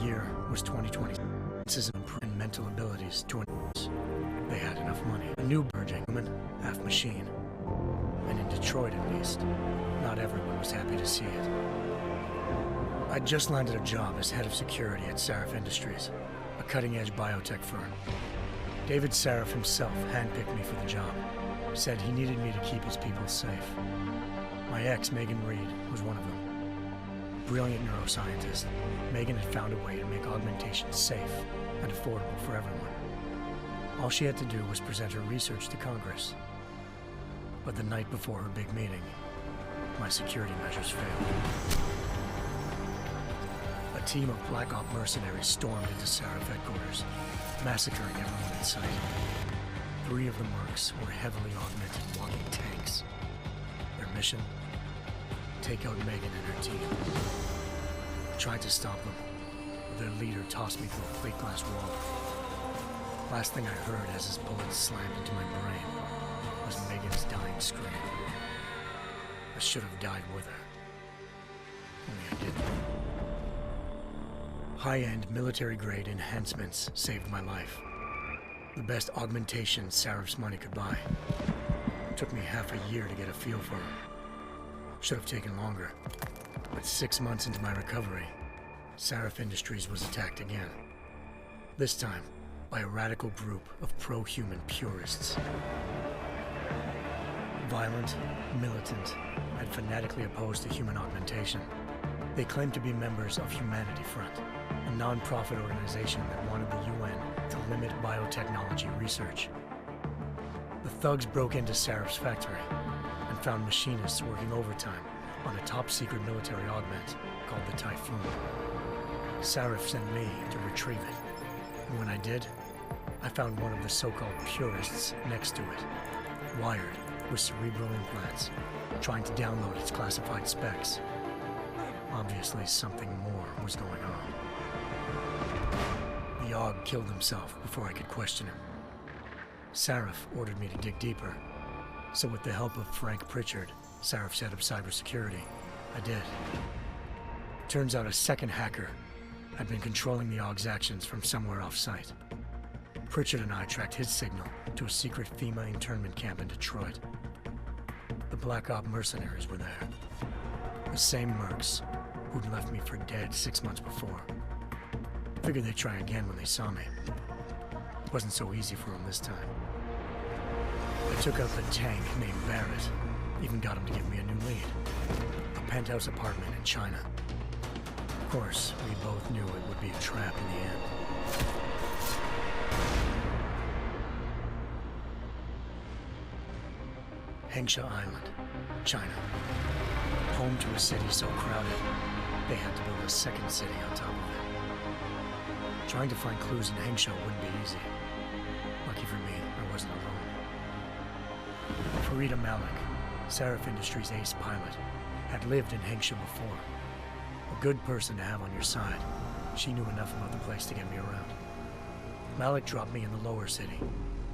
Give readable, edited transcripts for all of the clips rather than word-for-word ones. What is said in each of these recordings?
year was 2020. And mental abilities to enhance. They had enough money. A new emerging human, half machine. And in Detroit at least, not everyone was happy to see it. I'd just landed a job as head of security at Sarif Industries, a cutting-edge biotech firm. David Sarif himself handpicked me for the job, said he needed me to keep his people safe. My ex, Megan Reed, was one of them. Brilliant neuroscientist, Megan had found a way to make augmentation safe and affordable for everyone. All she had to do was present her research to Congress. But the night before her big meeting, my security measures failed. A team of Black Op mercenaries stormed into Sarif headquarters, massacring everyone in sight. 3 of the mercs were heavily augmented walking tanks. Their mission? Take out Megan and her team. I tried to stop them, but their leader tossed me through a plate glass wall. Last thing I heard as his bullets slammed into my brain was Megan's dying scream. I should have died with her. Only I didn't. High-end military-grade enhancements saved my life. The best augmentation Sarif's money could buy. It took me half a year to get a feel for her. Should have taken longer. But 6 months into my recovery, Sarif Industries was attacked again. This time, by a radical group of pro-human purists. Violent, militant, and fanatically opposed to human augmentation. They claimed to be members of Humanity Front, a non-profit organization that wanted the UN to limit biotechnology research. The thugs broke into Sarif's factory and found machinists working overtime on a top-secret military augment called the Typhoon. Sarif sent me to retrieve it, and when I did, I found one of the so-called purists next to it, wired with cerebral implants, trying to download its classified specs. Obviously, something more was going on. The AUG killed himself before I could question him. Sarif ordered me to dig deeper, so with the help of Frank Pritchard, Sarif's head of cybersecurity, I did. Turns out a second hacker had been controlling the AUG's actions from somewhere off-site. Pritchard and I tracked his signal to a secret FEMA internment camp in Detroit. The Black Op mercenaries were there. The same mercs who'd left me for dead 6 months before. Figured they'd try again when they saw me. It wasn't so easy for them this time. I took out the tank named Barrett, even got him to give me a new lead. A penthouse apartment in China. Of course, we both knew it would be a trap in the end. Hengsha Island, China. Home to a city so crowded, they had to build a second city on top of it. Trying to find clues in Hengsha wouldn't be easy. Lucky for me, I wasn't alone. Farida Malik, Sarif Industries' ace pilot, had lived in Hengsha before. A good person to have on your side. She knew enough about the place to get me around. Malik dropped me in the lower city,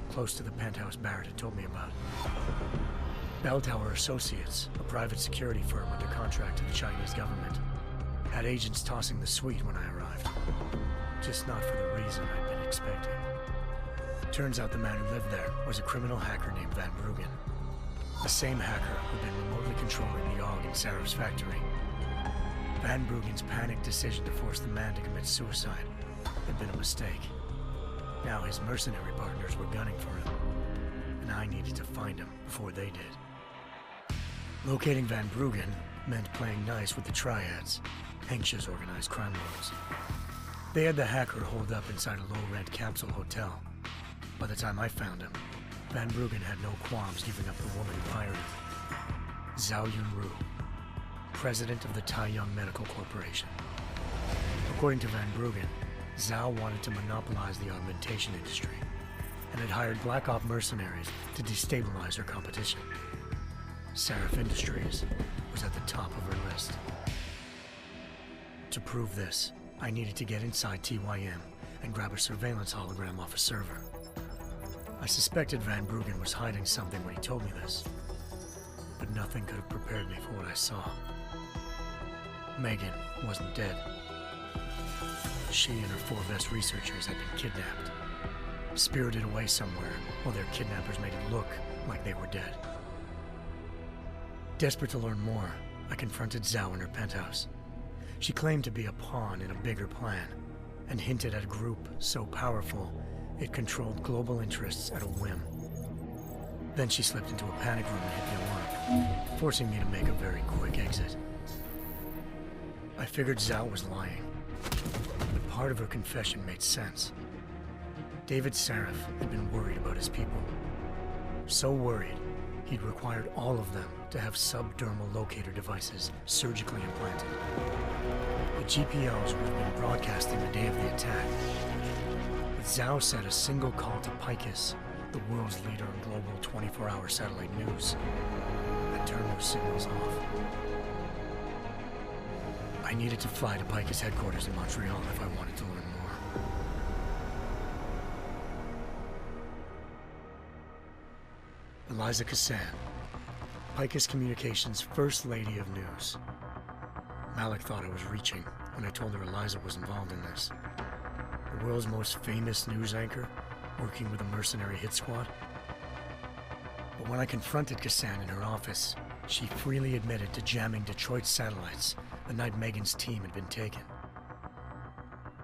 close to the penthouse Barrett had told me about. Bell Tower Associates, a private security firm under contract to the Chinese government, had agents tossing the suite when I arrived. Just not for the reason I'd been expecting. Turns out the man who lived there was a criminal hacker named Van Bruggen. The same hacker who'd been remotely controlling the AUG in Sarif's factory. Van Bruggen's panicked decision to force the man to commit suicide had been a mistake. Now his mercenary partners were gunning for him, and I needed to find him before they did. Locating Van Bruggen meant playing nice with the Triads, Hengsha's organized crime lords. They had the hacker holed up inside a low-rent capsule hotel. By the time I found him, Van Bruggen had no qualms giving up the woman who hired him. Zhao Yunru, president of the Taiyang Medical Corporation. According to Van Bruggen, Zhao wanted to monopolize the augmentation industry and had hired Black Op mercenaries to destabilize her competition. Sarif Industries was at the top of her list. To prove this, I needed to get inside TYM and grab a surveillance hologram off a server. I suspected Van Bruggen was hiding something when he told me this, but nothing could have prepared me for what I saw. Megan wasn't dead. She and her 4 best researchers had been kidnapped, spirited away somewhere while their kidnappers made it look like they were dead. Desperate to learn more, I confronted Zhao in her penthouse. She claimed to be a pawn in a bigger plan, and hinted at a group so powerful it controlled global interests at a whim. Then she slipped into a panic room and hit the alarm, forcing me to make a very quick exit. I figured Zhao was lying, but part of her confession made sense. David Sarif had been worried about his people. So worried, he'd required all of them to have subdermal locator devices surgically implanted. The GPOs would have been broadcasting the day of the attack. But Zhao said a single call to Picus, the world's leader in global 24-hour satellite news, had turned those signals off. I needed to fly to Picus headquarters in Montreal if I wanted to learn more. Eliza Cassan, Picus Communications' First Lady of News. Malik thought I was reaching when I told her Eliza was involved in this. The world's most famous news anchor, working with a mercenary hit squad. But when I confronted Cassan in her office, she freely admitted to jamming Detroit's satellites the night Megan's team had been taken.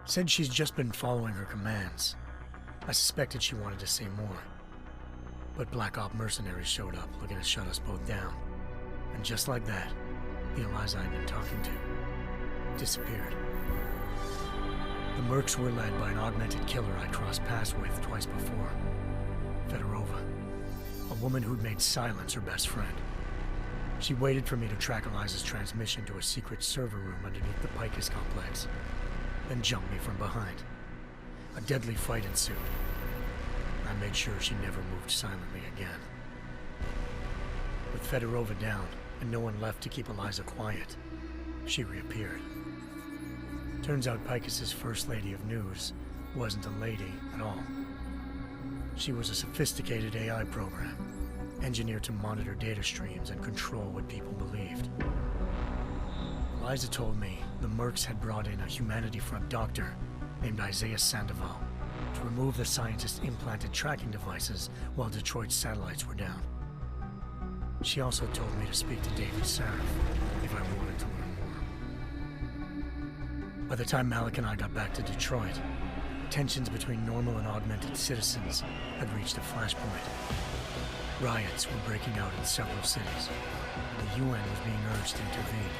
Said she's just been following her commands. I suspected she wanted to say more. But Black Op mercenaries showed up looking to shut us both down. And just like that, the Eliza I'd been talking to disappeared. The Mercs were led by an augmented killer I crossed paths with twice before, Fedorova, a woman who'd made silence her best friend. She waited for me to track Eliza's transmission to a secret server room underneath the Picus complex, then jumped me from behind. A deadly fight ensued. I made sure she never moved silently again. With Fedorova down and no one left to keep Eliza quiet, she reappeared. Turns out Picus's First Lady of News wasn't a lady at all. She was a sophisticated AI program, engineered to monitor data streams and control what people believed. Eliza told me the Mercs had brought in a Humanity Front doctor named Isaiah Sandoval to remove the scientist's implanted tracking devices while Detroit's satellites were down. She also told me to speak to David Sarif if I wanted to learn more. By the time Malik and I got back to Detroit, tensions between normal and augmented citizens had reached a flashpoint. Riots were breaking out in several cities, and the UN was being urged to intervene.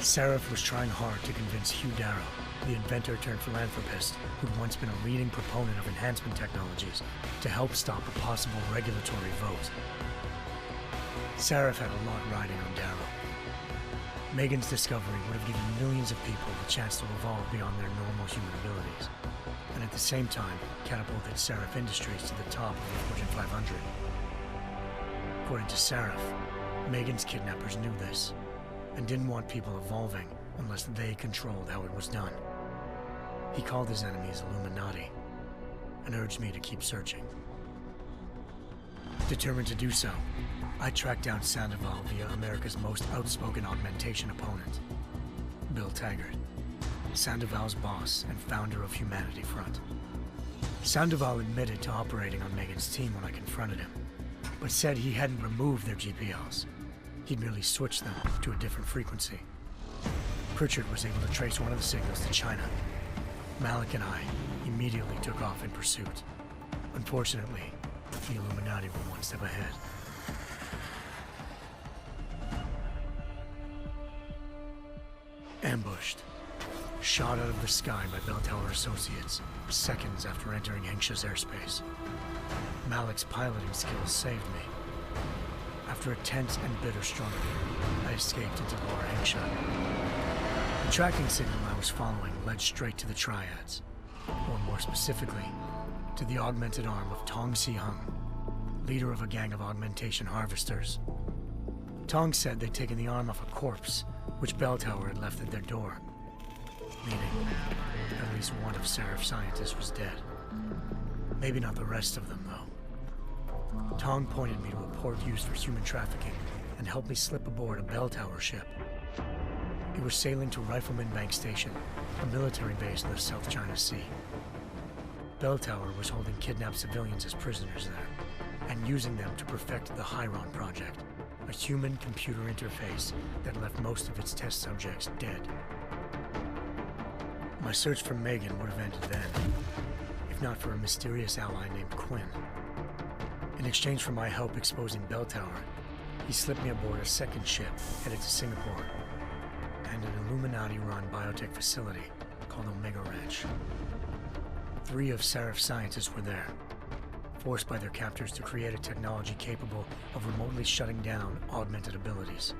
Sarif was trying hard to convince Hugh Darrow, the inventor turned philanthropist who'd once been a leading proponent of enhancement technologies, to help stop a possible regulatory vote. Sarif had a lot riding on Darrow. Megan's discovery would have given millions of people the chance to evolve beyond their normal human abilities, and at the same time catapulted Sarif Industries to the top of the Fortune 500. According to Sarif, Megan's kidnappers knew this, and didn't want people evolving unless they controlled how it was done. He called his enemies Illuminati, and urged me to keep searching. Determined to do so, I tracked down Sandoval via America's most outspoken augmentation opponent, Bill Taggart, Sandoval's boss and founder of Humanity Front. Sandoval admitted to operating on Megan's team when I confronted him, but said he hadn't removed their GPLs. He'd merely switched them to a different frequency. Pritchard was able to trace one of the signals to China. Malik and I immediately took off in pursuit. Unfortunately, the Illuminati were one step ahead. Ambushed. Shot out of the sky by Bell Tower Associates, seconds after entering Hengsha's airspace. Malik's piloting skills saved me. After a tense and bitter struggle, I escaped into Lower Hengsha. The tracking signal I was following led straight to the Triads, or more specifically, to the augmented arm of Tong Si-hung, leader of a gang of augmentation harvesters. Tong said they'd taken the arm off a corpse, which Bell Tower had left at their door, meaning at least one of Sarif's scientists was dead. Maybe not the rest of them, though. Tong pointed me to a port used for human trafficking and helped me slip aboard a Bell Tower ship. It was sailing to Rifleman Bank Station, a military base in the South China Sea. Bell Tower was holding kidnapped civilians as prisoners there, and using them to perfect the Chiron project, a human-computer interface that left most of its test subjects dead. My search for Megan would have ended then, if not for a mysterious ally named Quinn. In exchange for my help exposing Bell Tower, he slipped me aboard a second ship headed to Singapore and an Illuminati-run biotech facility called Omega Ranch. 3 of Seraph's scientists were there, forced by their captors to create a technology capable of remotely shutting down augmented abilities.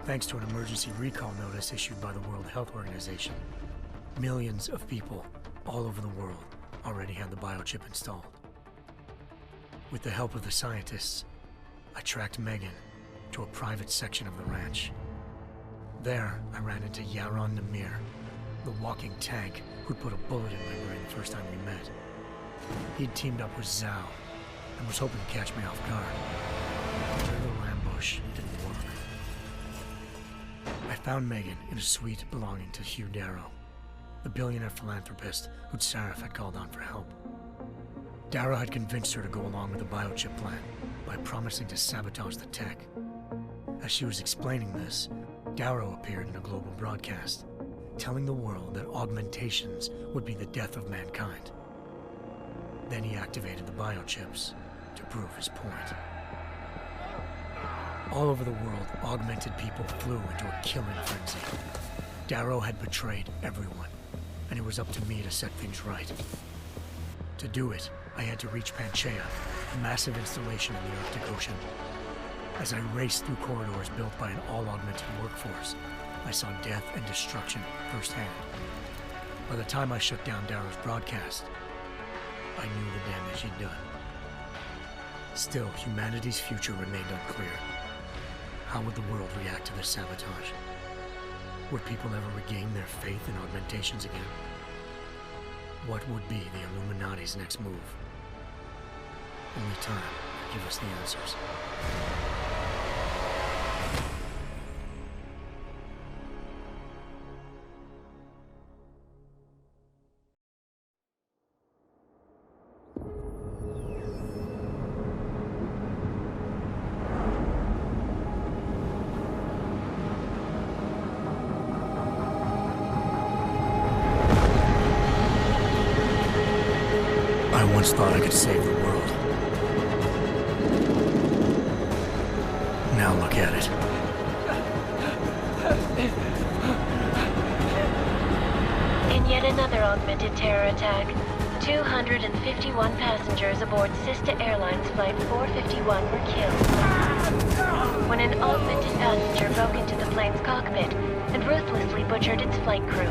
Thanks to an emergency recall notice issued by the World Health Organization, millions of people all over the world already had the biochip installed. With the help of the scientists, I tracked Megan to a private section of the ranch. There, I ran into Yaron Namir, the walking tank who'd put a bullet in my brain the first time we met. He'd teamed up with Zhao and was hoping to catch me off guard. But their little ambush didn't work. I found Megan in a suite belonging to Hugh Darrow, the billionaire philanthropist who'd Seraph had called on for help. Darrow had convinced her to go along with the biochip plan by promising to sabotage the tech. As she was explaining this, Darrow appeared in a global broadcast, telling the world that augmentations would be the death of mankind. Then he activated the biochips to prove his point. All over the world, augmented people flew into a killing frenzy. Darrow had betrayed everyone, and it was up to me to set things right. To do it, I had to reach Panchaea, a massive installation in the Arctic Ocean. As I raced through corridors built by an all-augmented workforce, I saw death and destruction firsthand. By the time I shut down Darrow's broadcast, I knew the damage he'd done. Still, humanity's future remained unclear. How would the world react to this sabotage? Would people ever regain their faith in augmentations again? What would be the Illuminati's next move? Only time will give us the answers. I once thought I could save the world. Now look at it. In yet another augmented terror attack, 251 passengers aboard sister airlines Flight 451 were killed when an augmented passenger broke into the plane's cockpit and ruthlessly butchered its flight crew.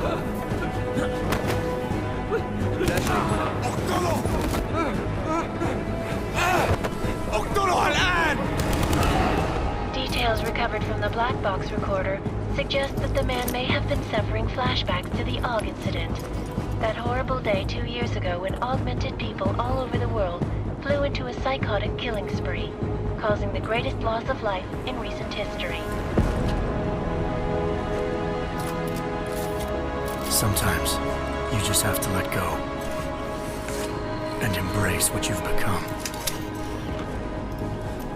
Details recovered from the black box recorder suggest that the man may have been suffering flashbacks to the AUG incident. That horrible day 2 years ago when augmented people all over the world flew into a psychotic killing spree, causing the greatest loss of life in recent history. Sometimes, you just have to let go and embrace what you've become.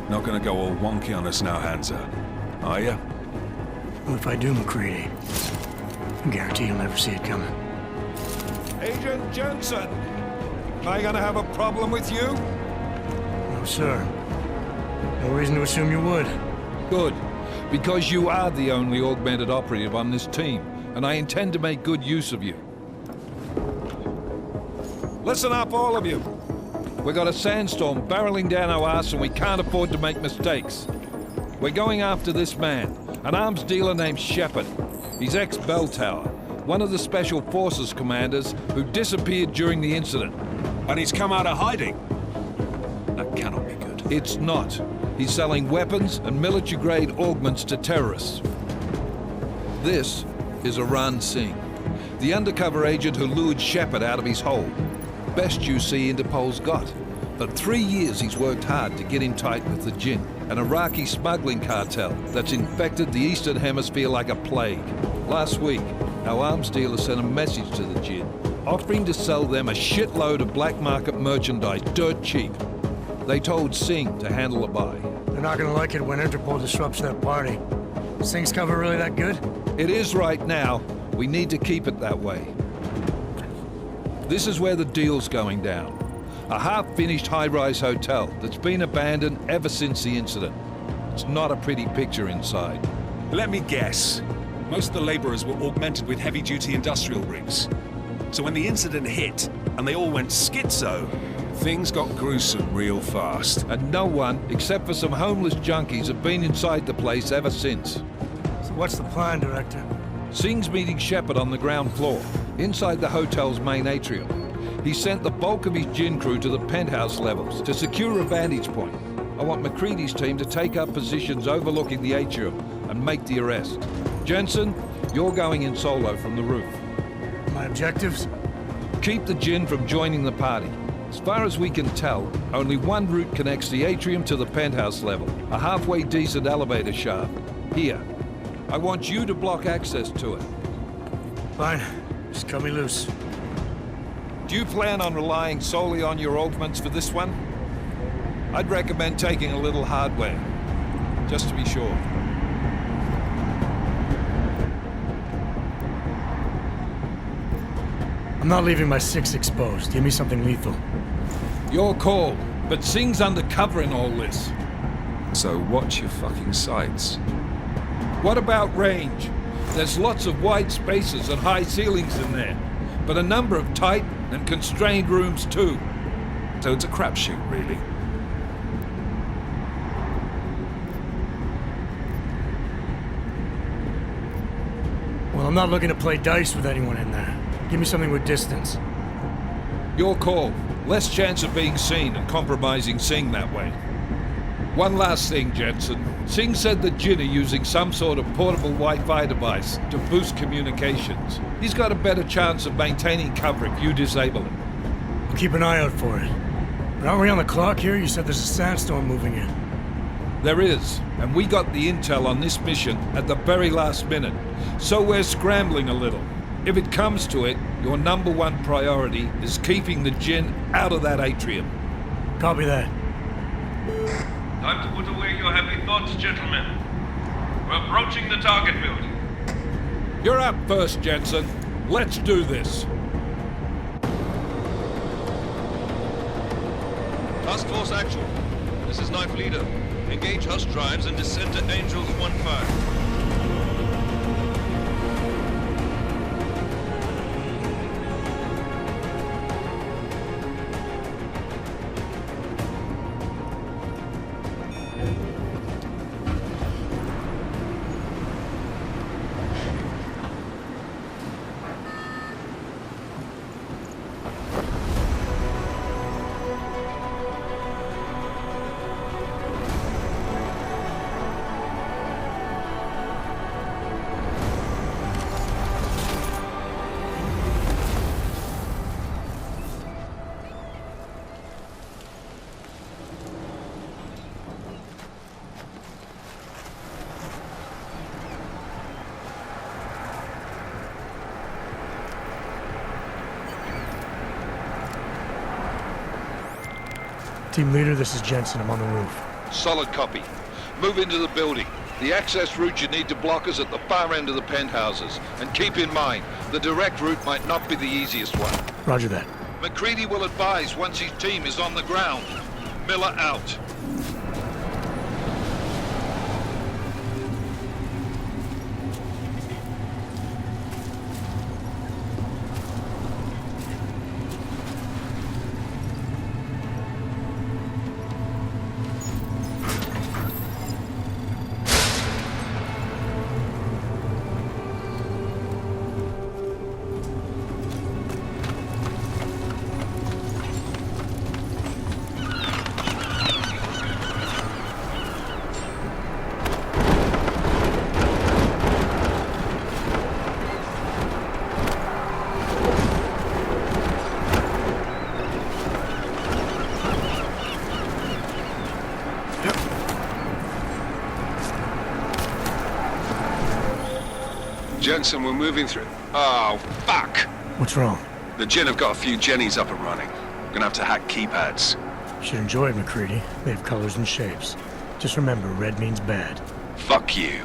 Not gonna go all wonky on us now, Hansa, are ya? Well, if I do, McCready, I guarantee you'll never see it coming. Agent Jensen! Am I gonna have a problem with you? No, sir. No reason to assume you would. Good, because you are the only augmented operative on this team, and I intend to make good use of you. Listen up, all of you. We got a sandstorm barreling down our arse and we can't afford to make mistakes. We're going after this man, an arms dealer named Shepard. He's ex-Bell Tower, one of the Special Forces commanders who disappeared during the incident. And he's come out of hiding. That cannot be good. It's not. He's selling weapons and military-grade augments to terrorists. This is Aran Singh, the undercover agent who lured Shepard out of his hole. Best you see Interpol's got. For 3 years he's worked hard to get in tight with the Jinn, an Iraqi smuggling cartel that's infected the Eastern Hemisphere like a plague. Last week, our arms dealer sent a message to the Jinn, offering to sell them a shitload of black market merchandise dirt cheap. They told Singh to handle the buy. They're not gonna like it when Interpol disrupts their party. Sing's cover really that good? It is right now. We need to keep it that way. This is where the deal's going down. A half-finished high-rise hotel that's been abandoned ever since the incident. It's not a pretty picture inside. Let me guess. Most of the laborers were augmented with heavy-duty industrial rigs. So when the incident hit, and they all went schizo, things got gruesome real fast. And no one, except for some homeless junkies, have been inside the place ever since. So what's the plan, Director? Singh's meeting Shepard on the ground floor, inside the hotel's main atrium. He sent the bulk of his Jinn crew to the penthouse levels to secure a vantage point. I want McCready's team to take up positions overlooking the atrium and make the arrest. Jensen, you're going in solo from the roof. My objectives? Keep the Jinn from joining the party. As far as we can tell, only one route connects the atrium to the penthouse level, a halfway decent elevator shaft. Here. I want you to block access to it. Fine. Just cut me loose. Do you plan on relying solely on your augments for this one? I'd recommend taking a little hardware, just to be sure. I'm not leaving my 6 exposed. Give me something lethal. Your call, but Singh's undercover in all this. So watch your fucking sights. What about range? There's lots of wide spaces and high ceilings in there, but a number of tight and constrained rooms too. So it's a crapshoot, really. Well, I'm not looking to play dice with anyone in there. Give me something with distance. Your call. Less chance of being seen and compromising Singh that way. One last thing, Jensen. Singh said the Jinn are using some sort of portable Wi-Fi device to boost communications. He's got a better chance of maintaining cover if you disable it. I'll keep an eye out for it. But aren't we on the clock here? You said there's a sandstorm moving in. There is, and we got the intel on this mission at the very last minute, so we're scrambling a little. If it comes to it, your number one priority is keeping the Jinn out of that atrium. Copy that. Time to put away your heavy thoughts, gentlemen. We're approaching the target building. You're up first, Jensen. Let's do this. Task Force Actual. This is Knife Leader. Engage Hush drives and descend to Angels 1-5. Team leader, this is Jensen. I'm on the roof. Solid copy. Move into the building. The access route you need to block is at the far end of the penthouses. And keep in mind, the direct route might not be the easiest one. Roger that. McCready will advise once his team is on the ground. Miller out. Jensen, we're moving through... Oh, fuck! What's wrong? The Jinn have got a few Jennies up and running. We're gonna have to hack keypads. Should enjoy it, McCready. They have colors and shapes. Just remember, red means bad. Fuck you.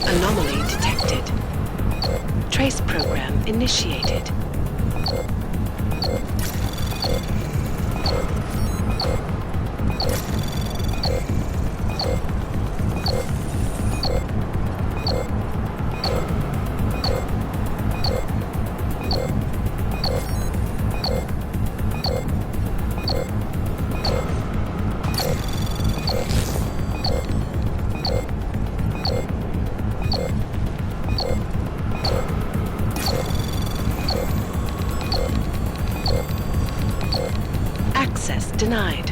Anomaly detected. Trace program initiated. Access denied.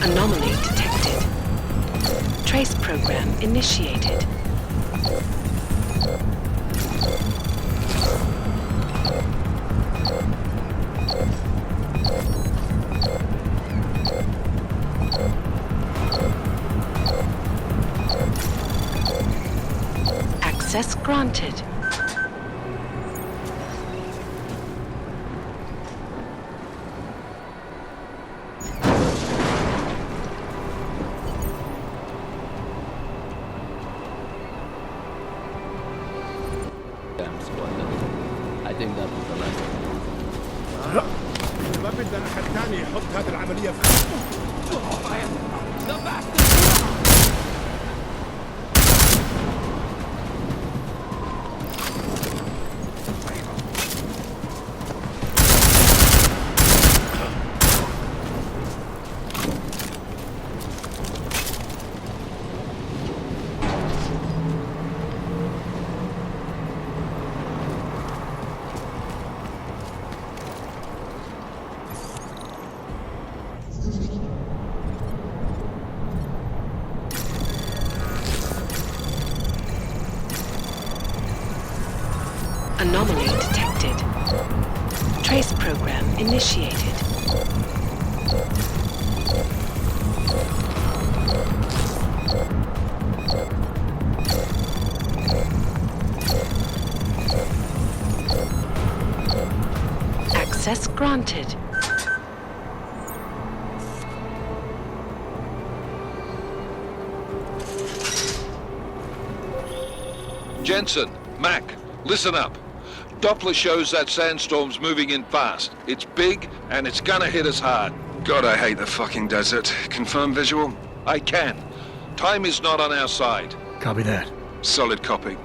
Anomaly detected. Trace program initiated. Access granted. I think that was the last. ما بدنا أحد ثاني يحط هذه العملية في Anomaly detected. Trace program initiated. Access granted. Jensen, Mac, listen up. Doppler shows that sandstorm's moving in fast. It's big, and it's gonna hit us hard. God, I hate the fucking desert. Confirm visual? I can. Time is not on our side. Copy that. Solid copy.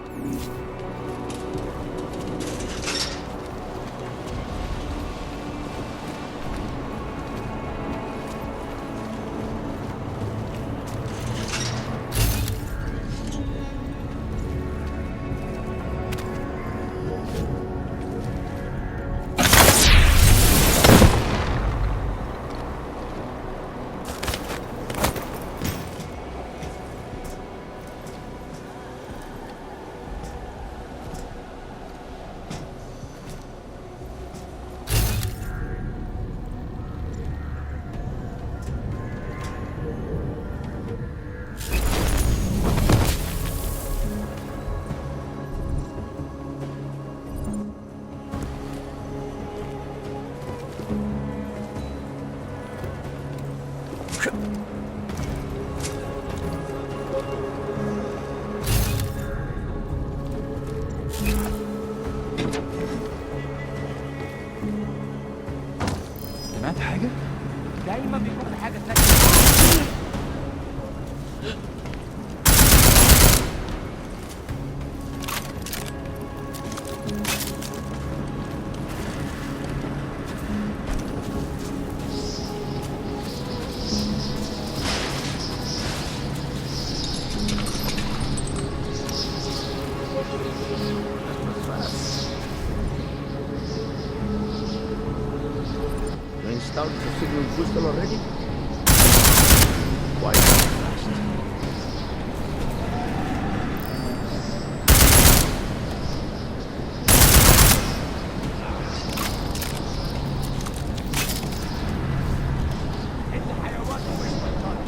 سمعت حاجة؟ دايما بيكون في حاجة تانية. You installed the signal booster already? Why? انت حيوان ومش بطال.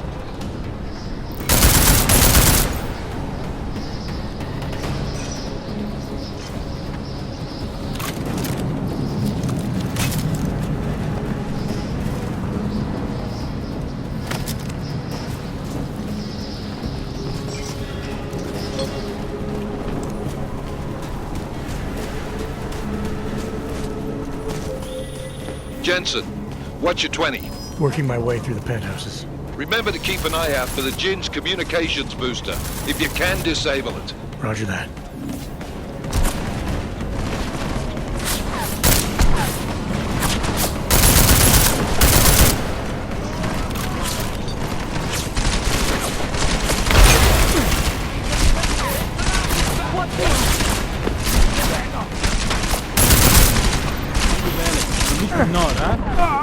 Jensen, what's your 20? Working my way through the penthouses. Remember to keep an eye out for the Jin's communications booster. If you can, disable it. Roger that. النار ها؟